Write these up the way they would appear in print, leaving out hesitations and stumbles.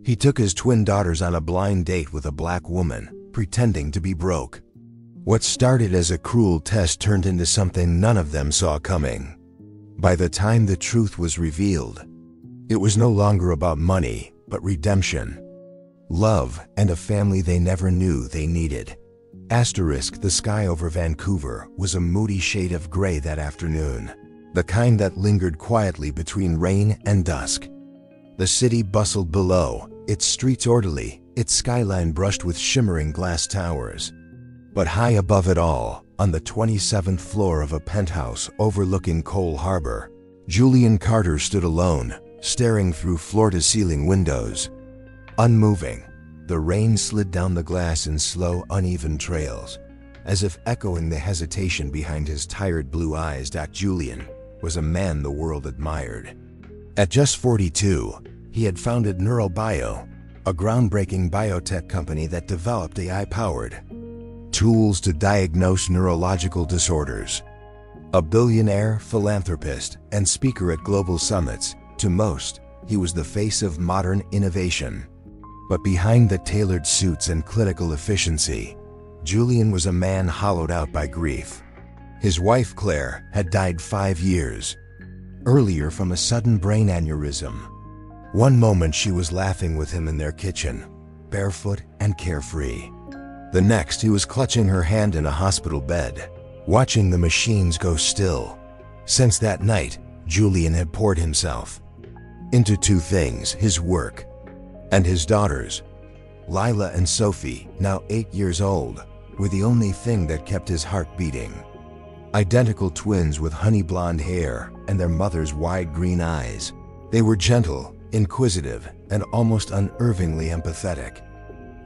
He took his twin daughters on a blind date with a black woman, pretending to be broke. What started as a cruel test turned into something none of them saw coming. By the time the truth was revealed, it was no longer about money, but redemption, love, and a family they never knew they needed. The sky over Vancouver was a moody shade of gray that afternoon, the kind that lingered quietly between rain and dusk. The city bustled below, its streets orderly, its skyline brushed with shimmering glass towers. But high above it all, on the 27th floor of a penthouse overlooking Cole Harbor, Julian Carter stood alone, staring through floor-to-ceiling windows. Unmoving, the rain slid down the glass in slow, uneven trails, as if echoing the hesitation behind his tired blue eyes. Julian was a man the world admired. At just 42, he had founded NeuroBio, a groundbreaking biotech company that developed AI-powered tools to diagnose neurological disorders. A billionaire, philanthropist, and speaker at global summits, to most, he was the face of modern innovation. But behind the tailored suits and clinical efficiency, Julian was a man hollowed out by grief. His wife, Claire, had died 5 years earlier from a sudden brain aneurysm. One moment she was laughing with him in their kitchen, barefoot and carefree. The next he was clutching her hand in a hospital bed, watching the machines go still. Since that night, Julian had poured himself into two things: his work and his daughters. Lila and Sophie, now 8 years old, were the only thing that kept his heart beating. Identical twins with honey blonde hair and their mother's wide green eyes. They were gentle, inquisitive, and almost unnervingly empathetic.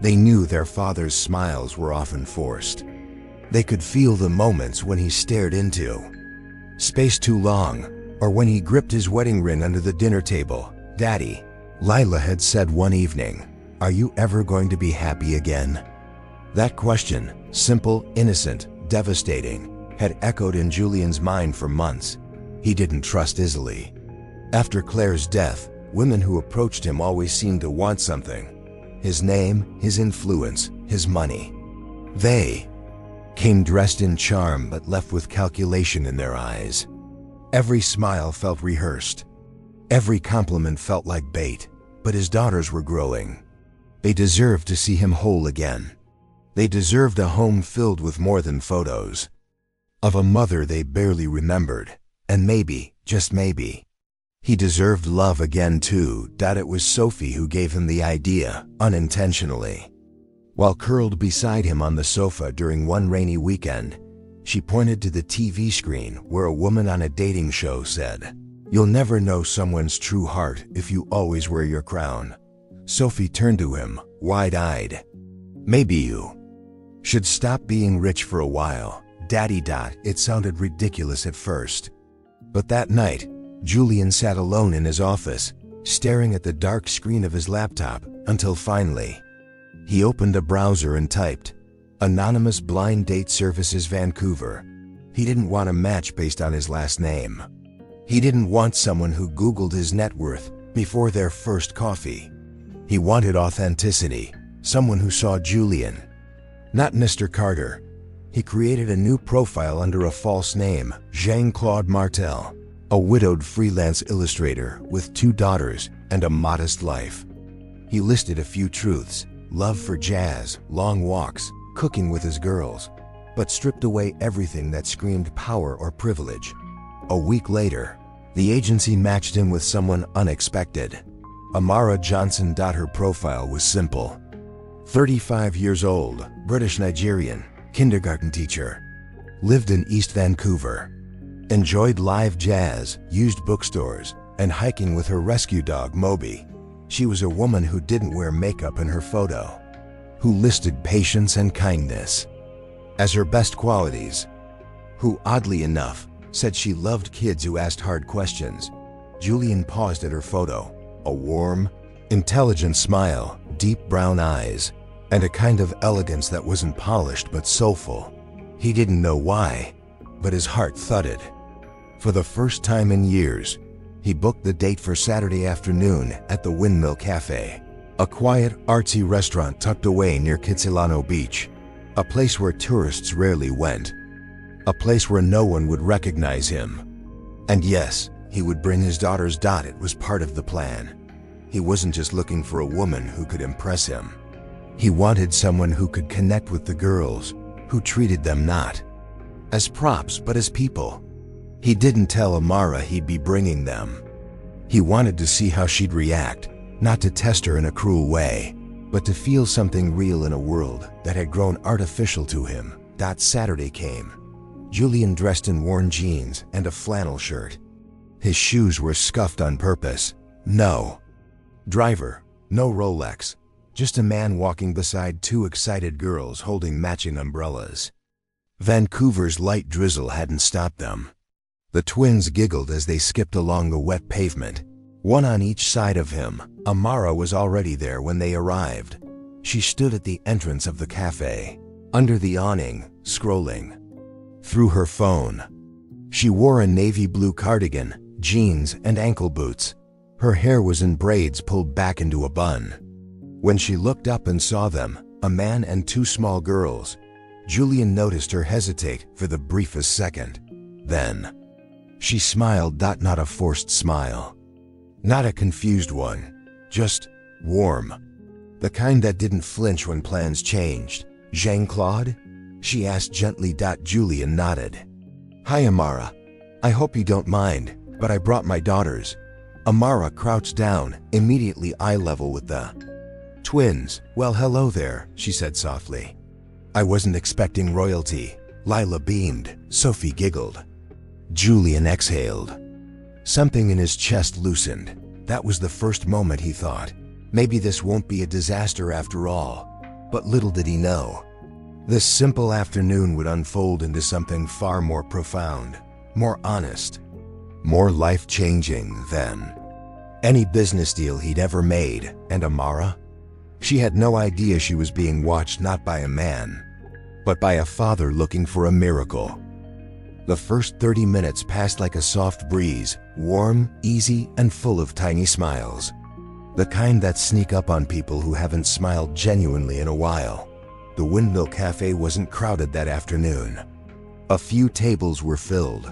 They knew their father's smiles were often forced. They could feel the moments when he stared into space too long, or when he gripped his wedding ring under the dinner table. "Daddy," Lila had said one evening, "are you ever going to be happy again?" That question, simple, innocent, devastating, had echoed in Julian's mind for months. He didn't trust easily. After Claire's death, women who approached him always seemed to want something: his name, his influence, his money. They came dressed in charm but left with calculation in their eyes. Every smile felt rehearsed. Every compliment felt like bait. But his daughters were growing. They deserved to see him whole again. They deserved a home filled with more than photos of a mother they barely remembered. And maybe, just maybe, he deserved love again too. It was Sophie who gave him the idea, unintentionally. While curled beside him on the sofa during one rainy weekend, she pointed to the TV screen where a woman on a dating show said, "You'll never know someone's true heart if you always wear your crown." Sophie turned to him, wide-eyed. "Maybe you should stop being rich for a while, Daddy." It sounded ridiculous at first. But that night, Julian sat alone in his office, staring at the dark screen of his laptop, until finally, he opened a browser and typed, "Anonymous Blind Date Services Vancouver." He didn't want a match based on his last name. He didn't want someone who Googled his net worth before their first coffee. He wanted authenticity, someone who saw Julian, not Mr. Carter. He created a new profile under a false name, Jean-Claude Martel, a widowed freelance illustrator with 2 daughters and a modest life. He listed a few truths: love for jazz, long walks, cooking with his girls, but stripped away everything that screamed power or privilege. A week later, the agency matched him with someone unexpected. Amara Johnson. Her profile was simple: 35 years old, British Nigerian, kindergarten teacher, lived in East Vancouver, enjoyed live jazz, used bookstores, and hiking with her rescue dog Moby. She was a woman who didn't wear makeup in her photo, who listed patience and kindness as her best qualities, who, oddly enough, said she loved kids who asked hard questions. Julian paused at her photo. A warm, intelligent smile, deep brown eyes, and a kind of elegance that wasn't polished but soulful. He didn't know why, but his heart thudded. For the first time in years, he booked the date for Saturday afternoon at the Windmill Cafe. A quiet, artsy restaurant tucked away near Kitsilano Beach. A place where tourists rarely went. A place where no one would recognize him. And yes, he would bring his daughter's dot. It was part of the plan. He wasn't just looking for a woman who could impress him. He wanted someone who could connect with the girls, who treated them not as props but as people. He didn't tell Amara he'd be bringing them. He wanted to see how she'd react, not to test her in a cruel way, but to feel something real in a world that had grown artificial to him. That Saturday came. Julian dressed in worn jeans and a flannel shirt. His shoes were scuffed on purpose. No driver, no Rolex, just a man walking beside two excited girls holding matching umbrellas. Vancouver's light drizzle hadn't stopped them. The twins giggled as they skipped along the wet pavement, one on each side of him. Amara was already there when they arrived. She stood at the entrance of the cafe, under the awning, scrolling through her phone. She wore a navy blue cardigan, jeans, and ankle boots. Her hair was in braids pulled back into a bun. When she looked up and saw them, a man and two small girls, Julian noticed her hesitate for the briefest second. Then she smiled, not a forced smile. Not a confused one, just warm. The kind that didn't flinch when plans changed. Jean-Claude? She asked gently. Julian nodded. Hi, Amara. I hope you don't mind, but I brought my daughters. Amara crouched down, immediately eye level with the twins. Well, hello there, she said softly. I wasn't expecting royalty. Lila beamed. Sophie giggled. Julian exhaled. Something in his chest loosened. That was the first moment he thought, maybe this won't be a disaster after all. But little did he know, this simple afternoon would unfold into something far more profound, more honest, more life-changing than any business deal he'd ever made. And Amara? She had no idea she was being watched not by a man, but by a father looking for a miracle. The first 30 minutes passed like a soft breeze, warm, easy, and full of tiny smiles. The kind that sneak up on people who haven't smiled genuinely in a while. The Windmill Cafe wasn't crowded that afternoon. A few tables were filled,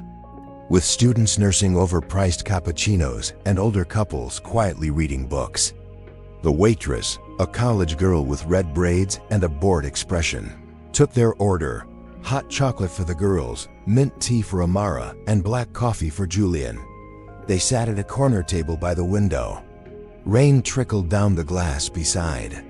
with students nursing overpriced cappuccinos and older couples quietly reading books. The waitress, a college girl with red braids and a bored expression, took their order. Hot chocolate for the girls, mint tea for Amara, and black coffee for Julian. They sat at a corner table by the window. Rain trickled down the glass beside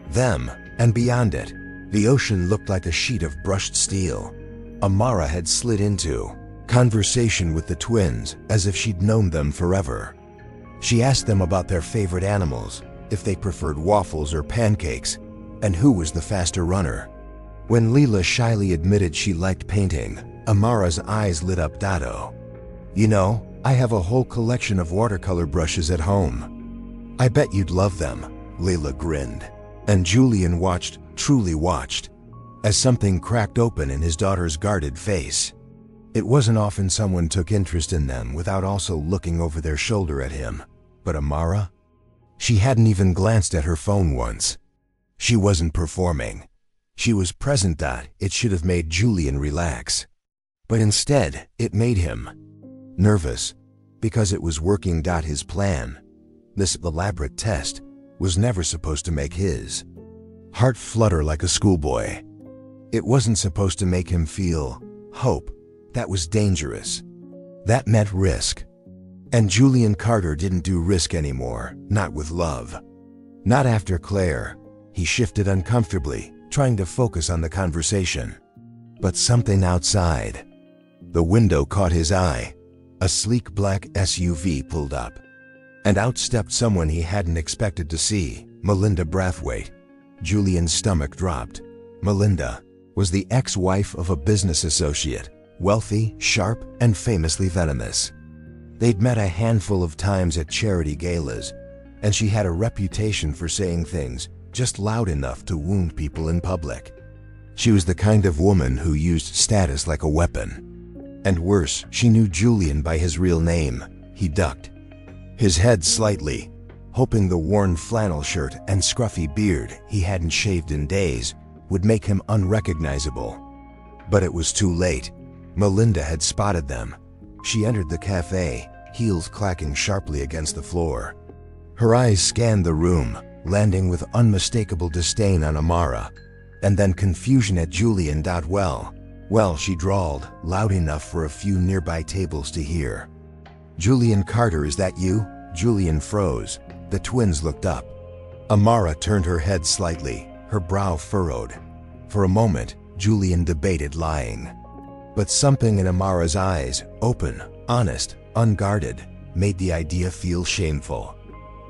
them, and beyond it, the ocean looked like a sheet of brushed steel. Amara had slid into conversation with the twins as if she'd known them forever. She asked them about their favorite animals, if they preferred waffles or pancakes, and who was the faster runner. When Leela shyly admitted she liked painting, Amara's eyes lit up. You know, I have a whole collection of watercolor brushes at home. I bet you'd love them, Leela grinned. And Julian watched, truly watched, as something cracked open in his daughter's guarded face. It wasn't often someone took interest in them without also looking over their shoulder at him. But Amara? She hadn't even glanced at her phone once. She wasn't performing. She was present. It should have made Julian relax. But instead, it made him nervous, because it was working. His plan, this elaborate test, was never supposed to make his heart flutter like a schoolboy. It wasn't supposed to make him feel hope. That was dangerous. That meant risk. And Julian Carter didn't do risk anymore, not with love. Not after Claire. He shifted uncomfortably, trying to focus on the conversation. But something outside the window caught his eye. A sleek black SUV pulled up, and out stepped someone he hadn't expected to see, Melinda Brathwaite. Julian's stomach dropped. Melinda was the ex-wife of a business associate, wealthy, sharp, and famously venomous. They'd met a handful of times at charity galas, and she had a reputation for saying things just loud enough to wound people in public. She was the kind of woman who used status like a weapon. And worse, she knew Julian by his real name. He ducked his head slightly. hoping the worn flannel shirt and scruffy beard he hadn't shaved in days would make him unrecognizable. But it was too late. Melinda had spotted them. She entered the cafe, heels clacking sharply against the floor. Her eyes scanned the room, landing with unmistakable disdain on Amara, and then confusion at Julian. Well, she drawled, loud enough for a few nearby tables to hear. "Julian Carter, is that you?" Julian froze. The twins looked up. Amara turned her head slightly, her brow furrowed. For a moment, Julian debated lying. But something in Amara's eyes, open, honest, unguarded, made the idea feel shameful.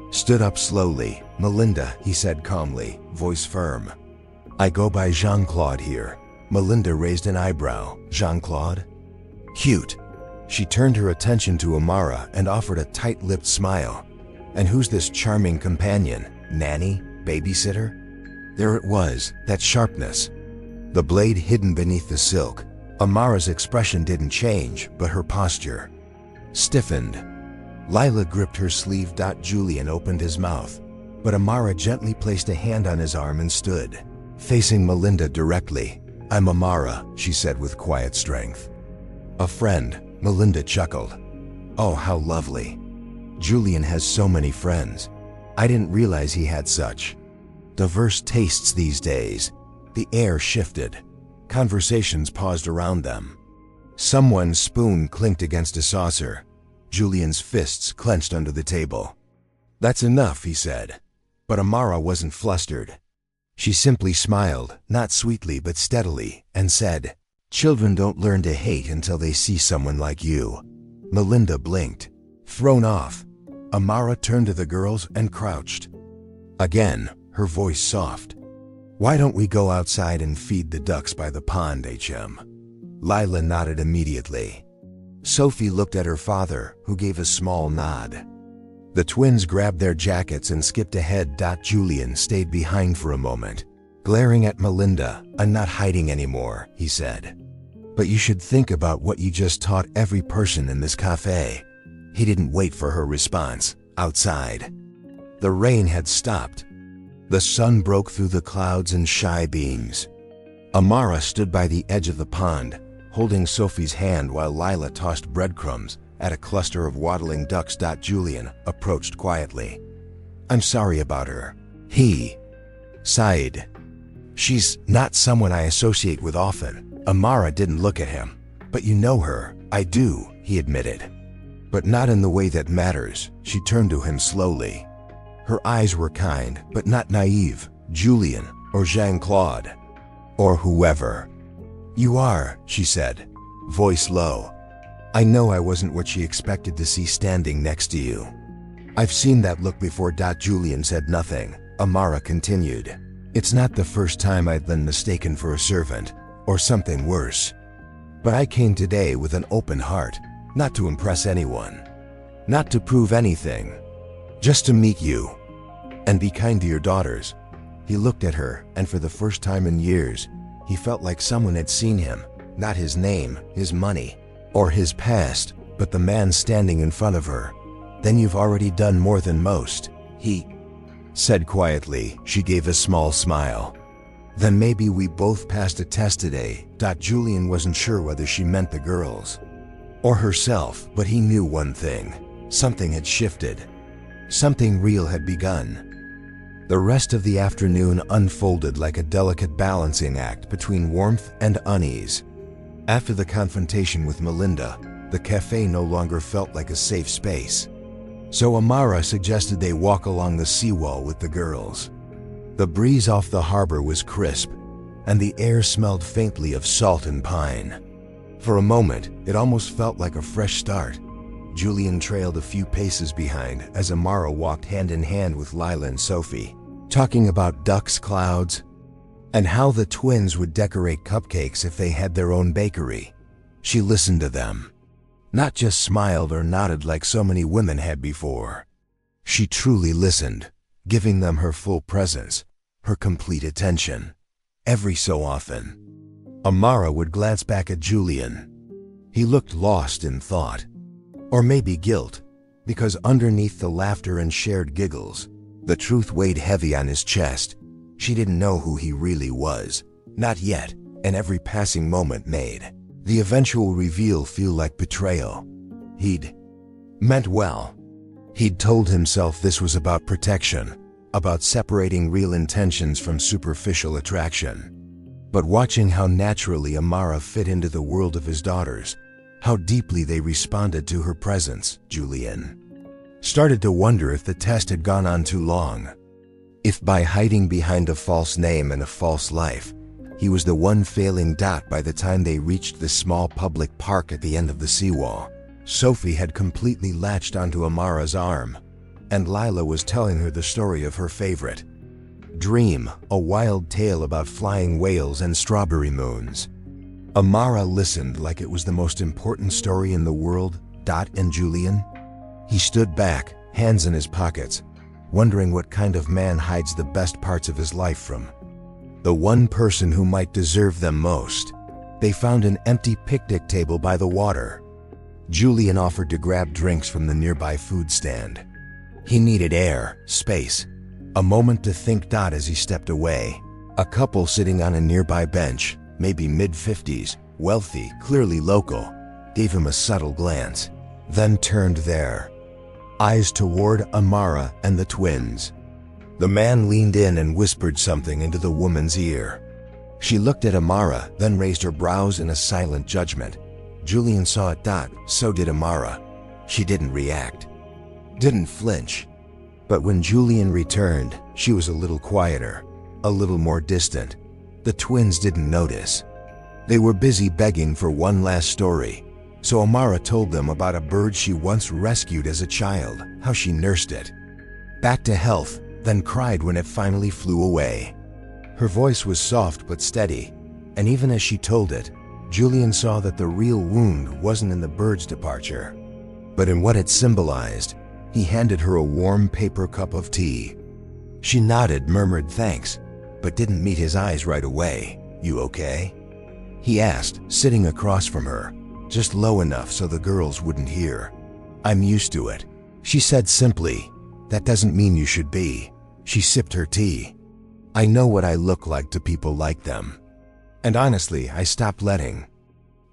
Stood up slowly. "Melinda," he said calmly, voice firm. "I go by Jean-Claude here." Melinda raised an eyebrow. "Jean-Claude?" "Cute." She turned her attention to Amara and offered a tight-lipped smile. "And who's this charming companion? Nanny? Babysitter?" There it was, that sharpness. The blade hidden beneath the silk. Amara's expression didn't change, but her posture stiffened. Lila gripped her sleeve. Julian opened his mouth, but Amara gently placed a hand on his arm and stood, facing Melinda directly. "I'm Amara," she said with quiet strength. "A friend," Melinda chuckled. "Oh, how lovely. Julian has so many friends. I didn't realize he had such diverse tastes these days." The air shifted. Conversations paused around them. Someone's spoon clinked against a saucer. Julian's fists clenched under the table. "That's enough," he said. But Amara wasn't flustered. She simply smiled, not sweetly but steadily, and said, "Children don't learn to hate until they see someone like you." Melinda blinked. Thrown off, Amara turned to the girls and crouched. Again, her voice soft. "Why don't we go outside and feed the ducks by the pond, HM?" Lila nodded immediately. Sophie looked at her father, who gave a small nod. The twins grabbed their jackets and skipped ahead. Julian stayed behind for a moment, glaring at Melinda. "I'm not hiding anymore," he said. "But you should think about what you just taught every person in this cafe." He didn't wait for her response. Outside, the rain had stopped. The sun broke through the clouds in shy beams. Amara stood by the edge of the pond, holding Sophie's hand while Lila tossed breadcrumbs at a cluster of waddling ducks. Julian approached quietly. "I'm sorry about her," he sighed. "She's not someone I associate with often." Amara didn't look at him. "But you know her." "I do," he admitted. "But not in the way that matters." She turned to him slowly. Her eyes were kind, but not naive. "Julian, or Jean-Claude, or whoever." "You are," she said, voice low. "I know I wasn't what she expected to see standing next to you." "I've seen that look before." Julian said nothing. Amara continued. "It's not the first time I've been mistaken for a servant, or something worse. But I came today with an open heart, not to impress anyone, not to prove anything, just to meet you. And be kind to your daughters." He looked at her, and for the first time in years, he felt like someone had seen him, not his name, his money, or his past, but the man standing in front of her. "Then you've already done more than most," he said quietly. She gave a small smile. "Then maybe we both passed a test today." Julian wasn't sure whether she meant the girls or herself, but he knew one thing. Something had shifted. Something real had begun. The rest of the afternoon unfolded like a delicate balancing act between warmth and unease. After the confrontation with Melinda, the cafe no longer felt like a safe space. So Amara suggested they walk along the seawall with the girls. The breeze off the harbor was crisp, and the air smelled faintly of salt and pine. For a moment, it almost felt like a fresh start. Julian trailed a few paces behind as Amara walked hand in hand with Lila and Sophie, talking about ducks, clouds, and how the twins would decorate cupcakes if they had their own bakery. She listened to them, not just smiled or nodded like so many women had before. She truly listened, giving them her full presence, her complete attention. Every so often, Amara would glance back at Julian. He looked lost in thought, or maybe guilt, because underneath the laughter and shared giggles, the truth weighed heavy on his chest. She didn't know who he really was. Not yet, and every passing moment made the eventual reveal feel like betrayal. He'd meant well. He'd told himself this was about protection, about separating real intentions from superficial attraction. But watching how naturally Amara fit into the world of his daughters, how deeply they responded to her presence, Julian started to wonder if the test had gone on too long. If by hiding behind a false name and a false life, he was the one failing dot by the time they reached the small public park at the end of the seawall. Sophie had completely latched onto Amara's arm, and Lila was telling her the story of her favorite dream, a wild tale about flying whales and strawberry moons. Amara listened like it was the most important story in the world. Dot and Julian? He stood back, hands in his pockets, wondering what kind of man hides the best parts of his life from the one person who might deserve them most. They found an empty picnic table by the water. Julian offered to grab drinks from the nearby food stand. He needed air, space, a moment to think. Dot as he stepped away. A couple sitting on a nearby bench, maybe mid-50s, wealthy, clearly local, gave him a subtle glance, then turned their eyes toward Amara and the twins. The man leaned in and whispered something into the woman's ear. She looked at Amara, then raised her brows in a silent judgment. Julian saw it. Dot, so did Amara. She didn't react, didn't flinch. But when Julian returned, she was a little quieter, a little more distant. The twins didn't notice. They were busy begging for one last story, so Amara told them about a bird she once rescued as a child, how she nursed it back to health, then cried when it finally flew away. Her voice was soft but steady, and even as she told it, Julian saw that the real wound wasn't in the bird's departure, but in what it symbolized. He handed her a warm paper cup of tea. She nodded, murmured thanks, but didn't meet his eyes right away. "You okay?" he asked, sitting across from her, just low enough so the girls wouldn't hear. "I'm used to it," she said simply. "That doesn't mean you should be." She sipped her tea. "I know what I look like to people like them. And honestly, I stopped letting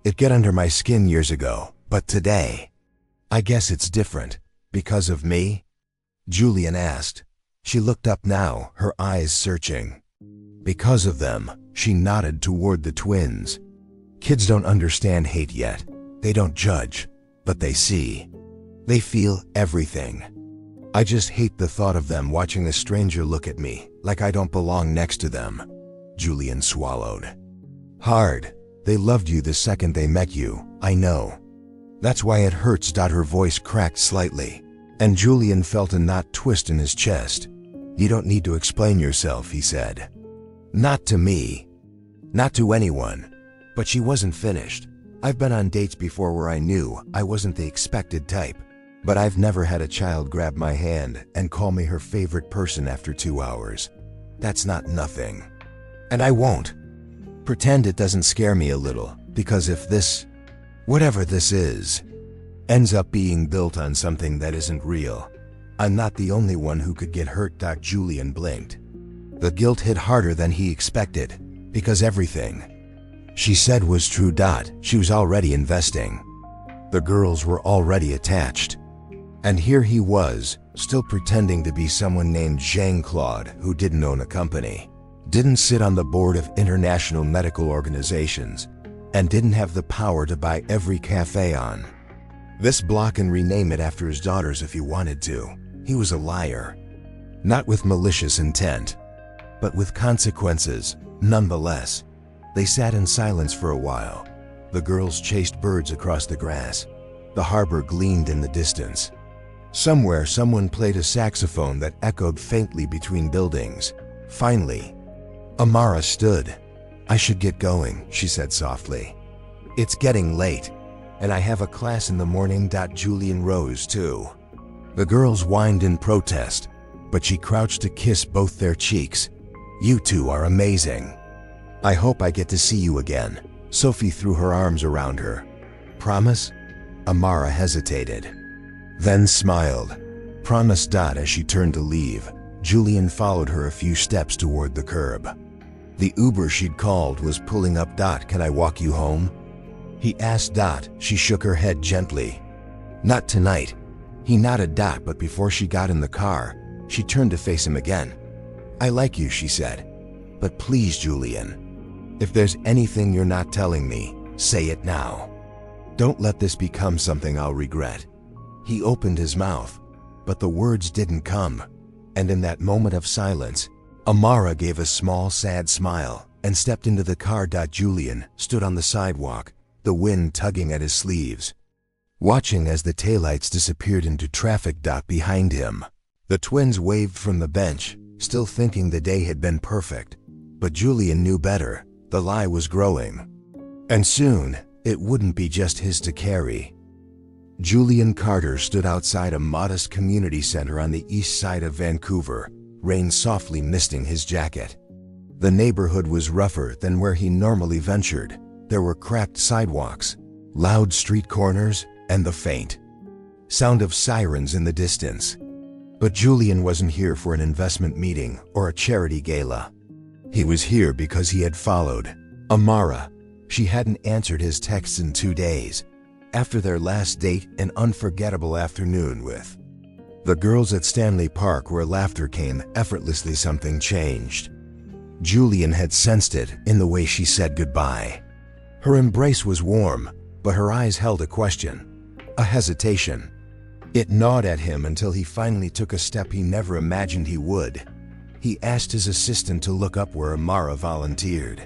it get under my skin years ago. But today, I guess it's different. Because of me?" Julian asked. She looked up now, her eyes searching. "Because of them," she nodded toward the twins. "Kids don't understand hate yet. They don't judge, but they see. They feel everything. I just hate the thought of them watching a stranger look at me like I don't belong next to them." Julian swallowed hard. "They loved you the second they met you, I know. That's why it hurts." Her voice cracked slightly, and Julian felt a knot twist in his chest. "You don't need to explain yourself," he said. "Not to me. Not to anyone." But she wasn't finished. "I've been on dates before where I knew I wasn't the expected type, but I've never had a child grab my hand and call me her favorite person after 2 hours. That's not nothing. And I won't pretend it doesn't scare me a little, because if this, whatever this is, ends up being built on something that isn't real, I'm not the only one who could get hurt." Julian blinked. The guilt hit harder than he expected, because everything she said was true. She was already investing. The girls were already attached. And here he was, still pretending to be someone named Jean-Claude who didn't own a company, didn't sit on the board of international medical organizations, and didn't have the power to buy every cafe on this block and rename it after his daughters if he wanted to. He was a liar. Not with malicious intent, but with consequences, nonetheless. They sat in silence for a while. The girls chased birds across the grass. The harbor gleamed in the distance. Somewhere, someone played a saxophone that echoed faintly between buildings. Finally, Amara stood. "I should get going," she said softly. "It's getting late, and I have a class in the morning." Julian rose too. The girls whined in protest, but she crouched to kiss both their cheeks. "You two are amazing. I hope I get to see you again." Sophie threw her arms around her. "Promise?" Amara hesitated. then smiled. Promised. As she turned to leave, Julian followed her a few steps toward the curb. The Uber she'd called was pulling up. Can I walk you home? He asked. She shook her head gently. Not tonight. He nodded. But before she got in the car, she turned to face him again. I like you, she said. But please, Julian, if there's anything you're not telling me, say it now. Don't let this become something I'll regret. He opened his mouth, but the words didn't come. And in that moment of silence, Amara gave a small, sad smile and stepped into the car. Julian stood on the sidewalk, the wind tugging at his sleeves, watching as the taillights disappeared into traffic. Behind him, the twins waved from the bench, still thinking the day had been perfect. But Julian knew better. The lie was growing. And soon, it wouldn't be just his to carry. Julian Carter stood outside a modest community center on the east side of Vancouver, rain softly misting his jacket. The neighborhood was rougher than where he normally ventured. There were cracked sidewalks, loud street corners, and the faint sound of sirens in the distance. But Julian wasn't here for an investment meeting or a charity gala. He was here because he had followed Amara. She hadn't answered his texts in 2 days, after their last date, an unforgettable afternoon with the girls at Stanley Park, where laughter came effortlessly. Something changed. Julian had sensed it in the way she said goodbye. Her embrace was warm, but her eyes held a question, a hesitation. It gnawed at him until he finally took a step he never imagined he would. He asked his assistant to look up where Amara volunteered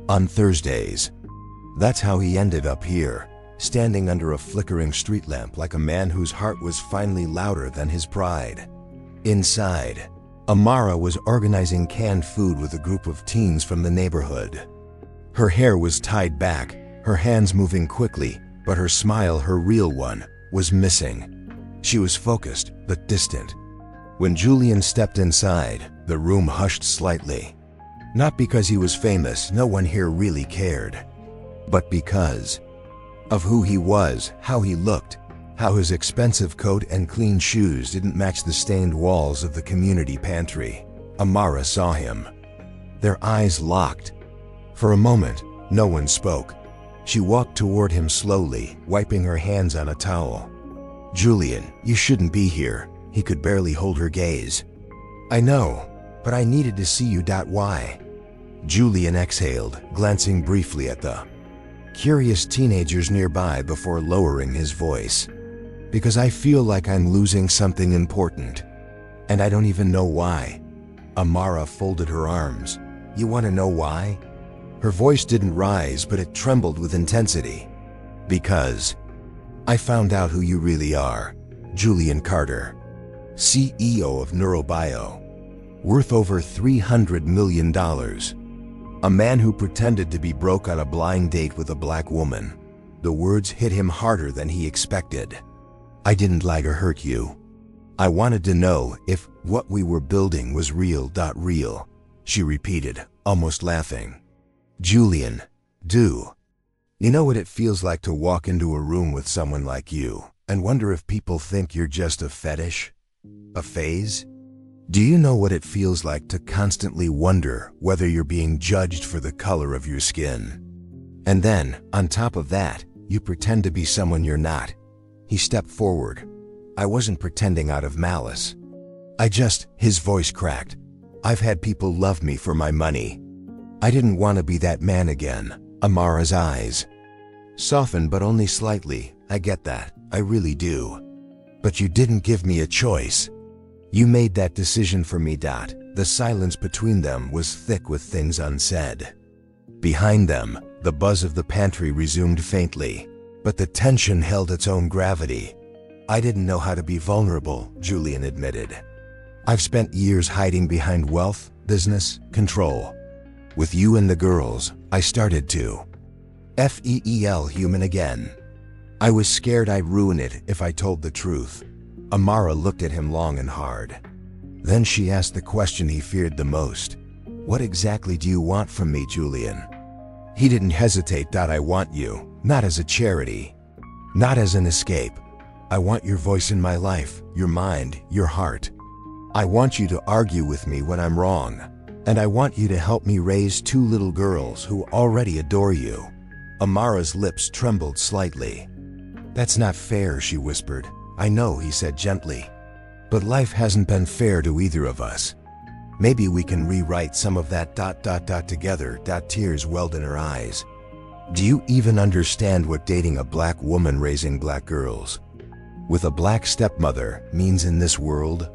on Thursdays. That's how he ended up here, standing under a flickering street lamp like a man whose heart was finally louder than his pride. Inside, Amara was organizing canned food with a group of teens from the neighborhood. Her hair was tied back, her hands moving quickly, but her smile, her real one, was missing. She was focused, but distant. When Julian stepped inside, the room hushed slightly. Not because he was famous, no one here really cared, but because of who he was, how he looked, how his expensive coat and clean shoes didn't match the stained walls of the community pantry. Amara saw him. Their eyes locked. For a moment, no one spoke. She walked toward him slowly, wiping her hands on a towel. Julian, you shouldn't be here. He could barely hold her gaze. I know, but I needed to see you. Why? Julian exhaled, glancing briefly at the curious teenagers nearby before lowering his voice. Because I feel like I'm losing something important, and I don't even know why. Amara folded her arms. You want to know why? Her voice didn't rise, but it trembled with intensity. Because I found out who you really are. Julian Carter, CEO of Neurobio, worth over $300 million. A man who pretended to be broke on a blind date with a black woman. The words hit him harder than he expected. I didn't lie to hurt you. I wanted to know if what we were building was real. Real, she repeated, almost laughing. Julian, do you know what it feels like to walk into a room with someone like you and wonder if people think you're just a fetish? A phase? Do you know what it feels like to constantly wonder whether you're being judged for the color of your skin? And then, on top of that, you pretend to be someone you're not. He stepped forward. I wasn't pretending out of malice. His voice cracked. I've had people love me for my money. I didn't want to be that man again. Amara's eyes softened, but only slightly. I get that. I really do. But you didn't give me a choice. You made that decision for me. The silence between them was thick with things unsaid. Behind them, the buzz of the pantry resumed faintly, but the tension held its own gravity. I didn't know how to be vulnerable, Julian admitted. I've spent years hiding behind wealth, business, control. With you and the girls, I started to feel human again. I was scared I'd ruin it if I told the truth. Amara looked at him long and hard. Then she asked the question he feared the most. What exactly do you want from me, Julian? He didn't hesitate. I want you, not as a charity, not as an escape. I want your voice in my life, your mind, your heart. I want you to argue with me when I'm wrong. And I want you to help me raise 2 little girls who already adore you." Amara's lips trembled slightly. "That's not fair," she whispered. "I know," he said gently. "But life hasn't been fair to either of us. Maybe we can rewrite some of that together." Tears welled in her eyes. "Do you even understand what dating a black woman raising black girls with a black stepmother means in this world?"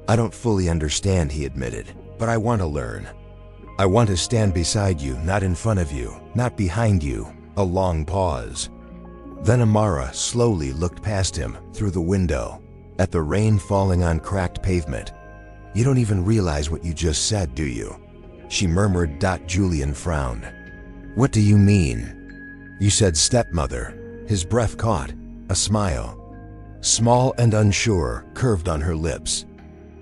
"I don't fully understand," he admitted, "but I want to learn. I want to stand beside you, not in front of you, not behind you." A long pause. Then Amara slowly looked past him through the window at the rain falling on cracked pavement. "You don't even realize what you just said, do you?" she murmured. Julian frowned. "What do you mean?" "You said stepmother." His breath caught. A smile, small and unsure, curved on her lips.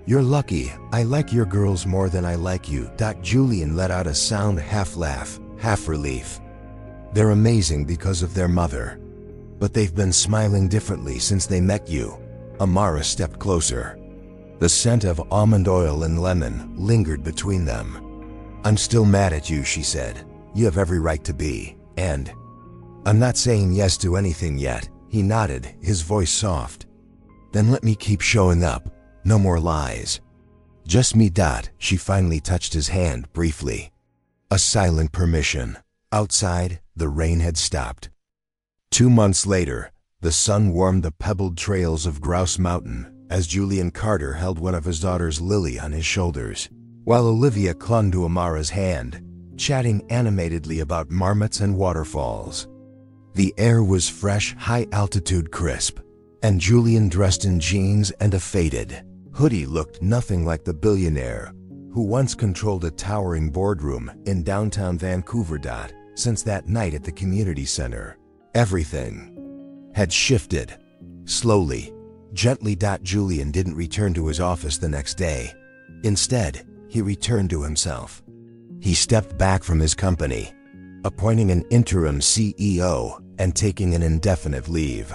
"You're lucky. I like your girls more than I like you." Julian let out a sound, half laugh, half relief. "They're amazing because of their mother. But they've been smiling differently since they met you." Amara stepped closer. The scent of almond oil and lemon lingered between them. "I'm still mad at you," she said. "You have every right to be. And I'm not saying yes to anything yet." He nodded, his voice soft. "Then let me keep showing up. No more lies. Just me." She finally touched his hand briefly. A silent permission. Outside, the rain had stopped. 2 months later, the sun warmed the pebbled trails of Grouse Mountain as Julian Carter held one of his daughters, Lily, on his shoulders, while Olivia clung to Amara's hand, chatting animatedly about marmots and waterfalls. The air was fresh, high-altitude crisp, and Julian, dressed in jeans and a faded hoodie, looked nothing like the billionaire who once controlled a towering boardroom in downtown Vancouver. Since that night at the community center, everything had shifted. Slowly, gently. Julian didn't return to his office the next day. Instead, he returned to himself. He stepped back from his company, appointing an interim CEO and taking an indefinite leave.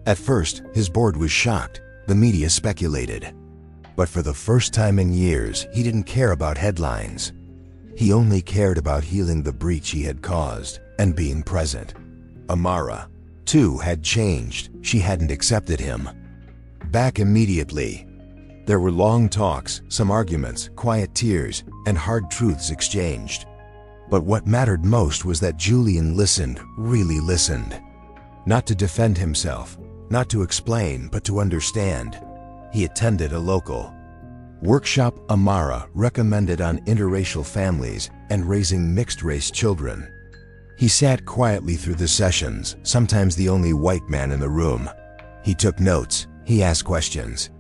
At first, his board was shocked. The media speculated. But for the first time in years, he didn't care about headlines. He only cared about healing the breach he had caused and being present. Amara, too, had changed. She hadn't accepted him back immediately. There were long talks, some arguments, quiet tears, and hard truths exchanged. But what mattered most was that Julian listened, really listened. Not to defend himself, not to explain, but to understand. He attended a local workshop Amara recommended on interracial families and raising mixed-race children. He sat quietly through the sessions, sometimes the only white man in the room. He took notes, he asked questions.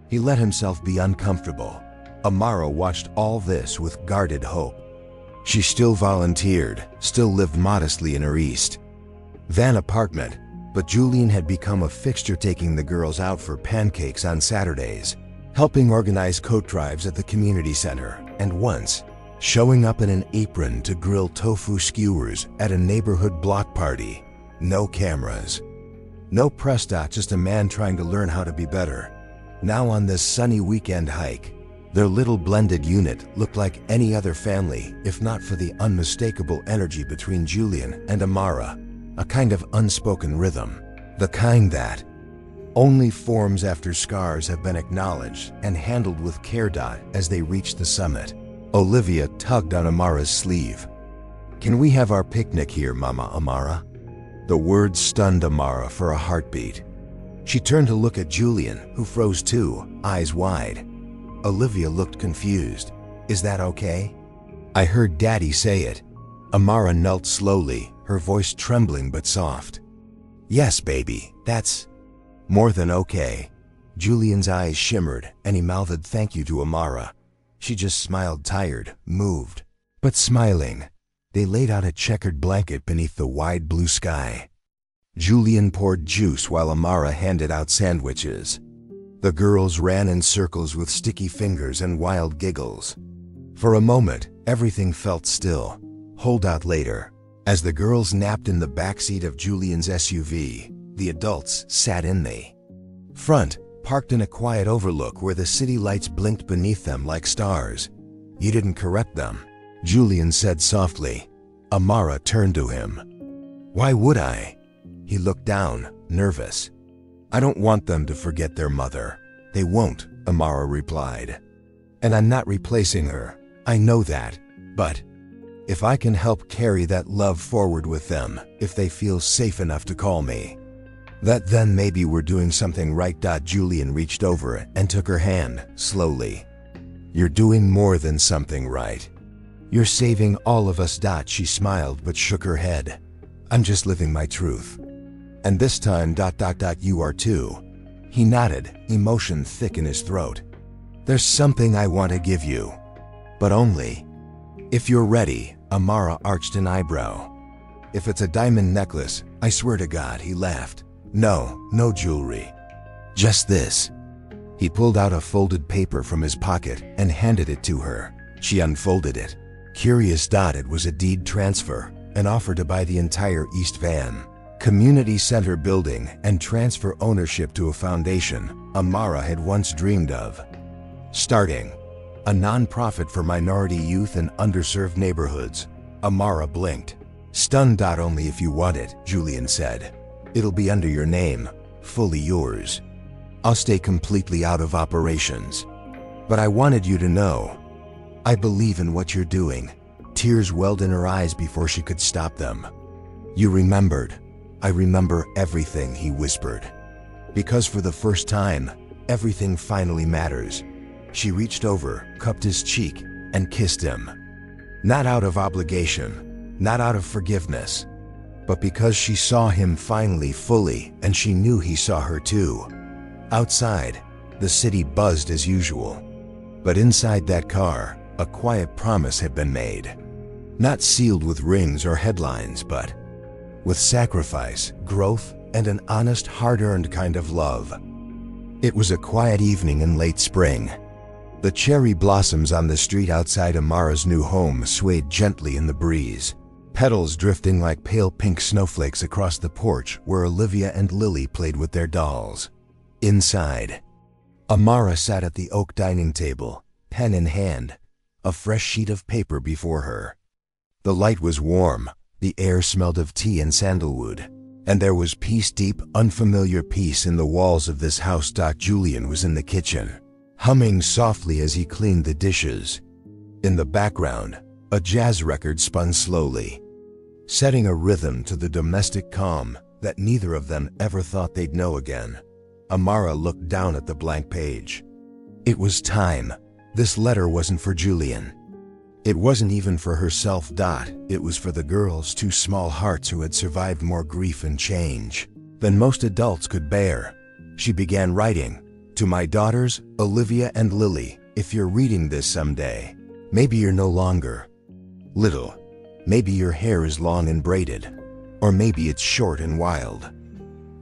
He let himself be uncomfortable. Amara watched all this with guarded hope. She still volunteered, still lived modestly in her East Van apartment, but Julian had become a fixture, taking the girls out for pancakes on Saturdays, helping organize coat drives at the community center, and once showing up in an apron to grill tofu skewers at a neighborhood block party. No cameras, no press, just a man trying to learn how to be better. Now on this sunny weekend hike, their little blended unit looked like any other family, if not for the unmistakable energy between Julian and Amara, a kind of unspoken rhythm, the kind that only forms after scars have been acknowledged and handled with care. As they reached the summit, Olivia tugged on Amara's sleeve. "Can we have our picnic here, Mama Amara?" The words stunned Amara for a heartbeat. She turned to look at Julian, who froze too, eyes wide. Olivia looked confused. "Is that okay?" "I heard Daddy say it." Amara knelt slowly, her voice trembling but soft. "Yes, baby, that's more than okay." Julian's eyes shimmered, and he mouthed thank you to Amara. She just smiled, tired, moved, but smiling. They laid out a checkered blanket beneath the wide blue sky. Julian poured juice while Amara handed out sandwiches. The girls ran in circles with sticky fingers and wild giggles. For a moment, everything felt still. Hold out later. As the girls napped in the backseat of Julian's SUV, the adults sat in the Front, parked in a quiet overlook where the city lights blinked beneath them like stars. You didn't correct them, Julian said softly. Amara turned to him. Why would I? He looked down, nervous. I don't want them to forget their mother. They won't, Amara replied. And I'm not replacing her. I know that. But if I can help carry that love forward with them, if they feel safe enough to call me, then maybe we're doing something right. Julian reached over and took her hand, slowly. You're doing more than something right. You're saving all of us. She smiled but shook her head. I'm just living my truth. And this time, you are too. He nodded, emotion thick in his throat. There's something I want to give you. But only if you're ready. Amara arched an eyebrow. If it's a diamond necklace, I swear to God, he laughed. No jewelry. Just this. He pulled out a folded paper from his pocket and handed it to her. She unfolded it. Curious. It was a deed transfer, an offer to buy the entire East Van Community Center building and transfer ownership to a foundation Amara had once dreamed of starting. A non-profit for minority youth and underserved neighborhoods. Amara blinked. Stunned. Only if you want it, Julian said. It'll be under your name, fully yours. I'll stay completely out of operations. But I wanted you to know, I believe in what you're doing. Tears welled in her eyes before she could stop them. You remembered. I remember everything, he whispered. Because for the first time, everything finally matters. She reached over, cupped his cheek, and kissed him. Not out of obligation, not out of forgiveness, but because she saw him finally fully, and she knew he saw her too. Outside, the city buzzed as usual. But inside that car, a quiet promise had been made. Not sealed with rings or headlines, but with sacrifice, growth, and an honest, hard-earned kind of love. It was a quiet evening in late spring. The cherry blossoms on the street outside Amara's new home swayed gently in the breeze, petals drifting like pale pink snowflakes across the porch where Olivia and Lily played with their dolls. Inside, Amara sat at the oak dining table, pen in hand, a fresh sheet of paper before her. The light was warm, the air smelled of tea and sandalwood, and there was peace, deep, unfamiliar peace in the walls of this house. Julian was in the kitchen, humming softly as he cleaned the dishes. In the background, a jazz record spun slowly, setting a rhythm to the domestic calm that neither of them ever thought they'd know again. Amara looked down at the blank page. It was time. This letter wasn't for Julian. It wasn't even for herself. It was for the girl's two small hearts who had survived more grief and change than most adults could bear. She began writing. To my daughters, Olivia and Lily, if you're reading this someday, maybe you're no longer little. Maybe your hair is long and braided. Or maybe it's short and wild.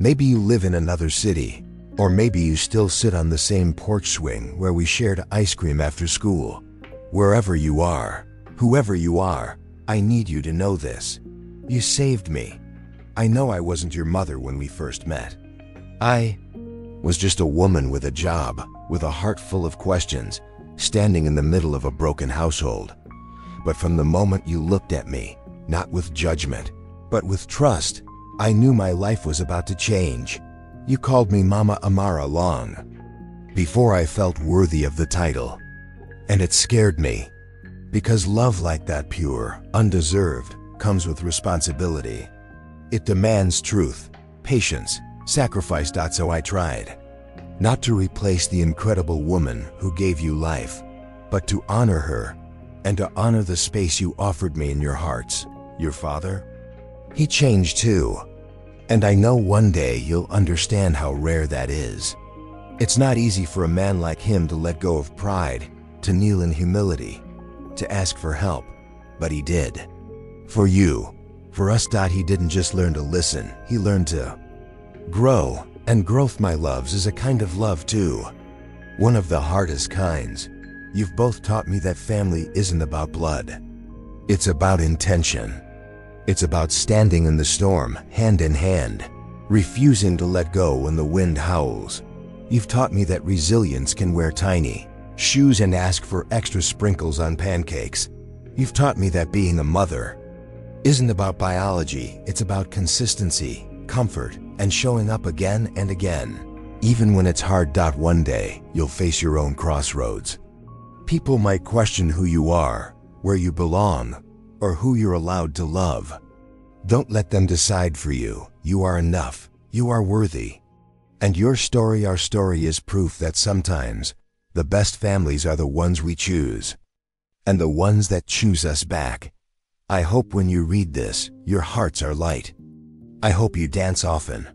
Maybe you live in another city. Or maybe you still sit on the same porch swing where we shared ice cream after school. Wherever you are, whoever you are, I need you to know this. You saved me. I know I wasn't your mother when we first met. I was just a woman with a job, with a heart full of questions, standing in the middle of a broken household. But from the moment you looked at me, not with judgment, but with trust, I knew my life was about to change. You called me Mama Amara long before I felt worthy of the title. And it scared me, because love like that, pure, undeserved, comes with responsibility. It demands truth, patience, sacrifice. So I tried, not to replace the incredible woman who gave you life, but to honor her, and to honor the space you offered me in your hearts. Your father? He changed too, and I know one day you'll understand how rare that is. It's not easy for a man like him to let go of pride, to kneel in humility, to ask for help, but he did. For you, for us. He didn't just learn to listen, he learned to grow, and growth, my loves, is a kind of love too. One of the hardest kinds. You've both taught me that family isn't about blood. It's about intention. It's about standing in the storm, hand in hand, refusing to let go when the wind howls. You've taught me that resilience can wear tiny shoes and ask for extra sprinkles on pancakes. You've taught me that being a mother isn't about biology, it's about consistency, comfort, and showing up again and again. Even when it's hard. One day, you'll face your own crossroads. People might question who you are, where you belong, or who you're allowed to love. Don't let them decide for you. You are enough. You are worthy. And your story, our story, is proof that sometimes the best families are the ones we choose, and the ones that choose us back. I hope when you read this, your hearts are light. I hope you dance often.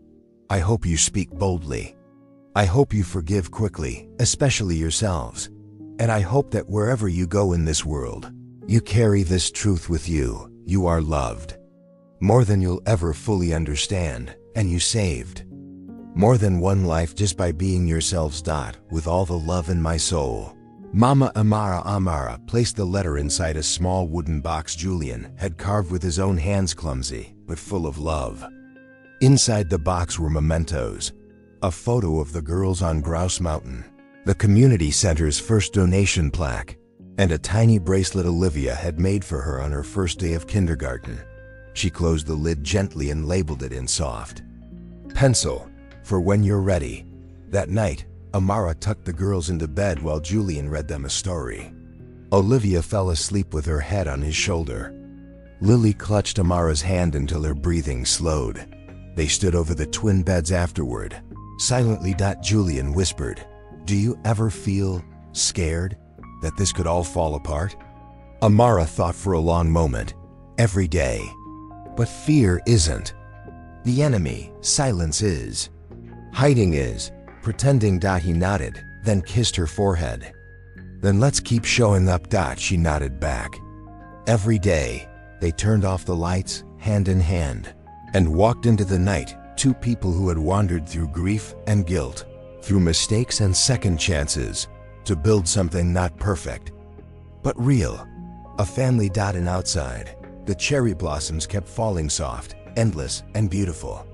I hope you speak boldly. I hope you forgive quickly, especially yourselves. And I hope that wherever you go in this world, you carry this truth with you. You are loved more than you'll ever fully understand, and you saved more than one life just by being yourselves. With all the love in my soul. Mama Amara placed the letter inside a small wooden box Julian had carved with his own hands, clumsy but full of love. Inside the box were mementos, a photo of the girls on Grouse Mountain, the community center's first donation plaque, and a tiny bracelet Olivia had made for her on her first day of kindergarten. She closed the lid gently and labeled it in soft pencil, "For when you're ready." That night, Amara tucked the girls into bed while Julian read them a story. Olivia fell asleep with her head on his shoulder. Lily clutched Amara's hand until her breathing slowed. They stood over the twin beds afterward. Silently. Julian whispered, "Do you ever feel scared that this could all fall apart?" Amara thought for a long moment. Every day. But fear isn't the enemy. Silence is. Hiding is. Pretending. He nodded, then kissed her forehead. "Then let's keep showing up." She nodded back. Every day, they turned off the lights, hand in hand, and walked into the night, two people who had wandered through grief and guilt, through mistakes and second chances, to build something not perfect, but real. A family. And outside, the cherry blossoms kept falling, soft, endless, and beautiful.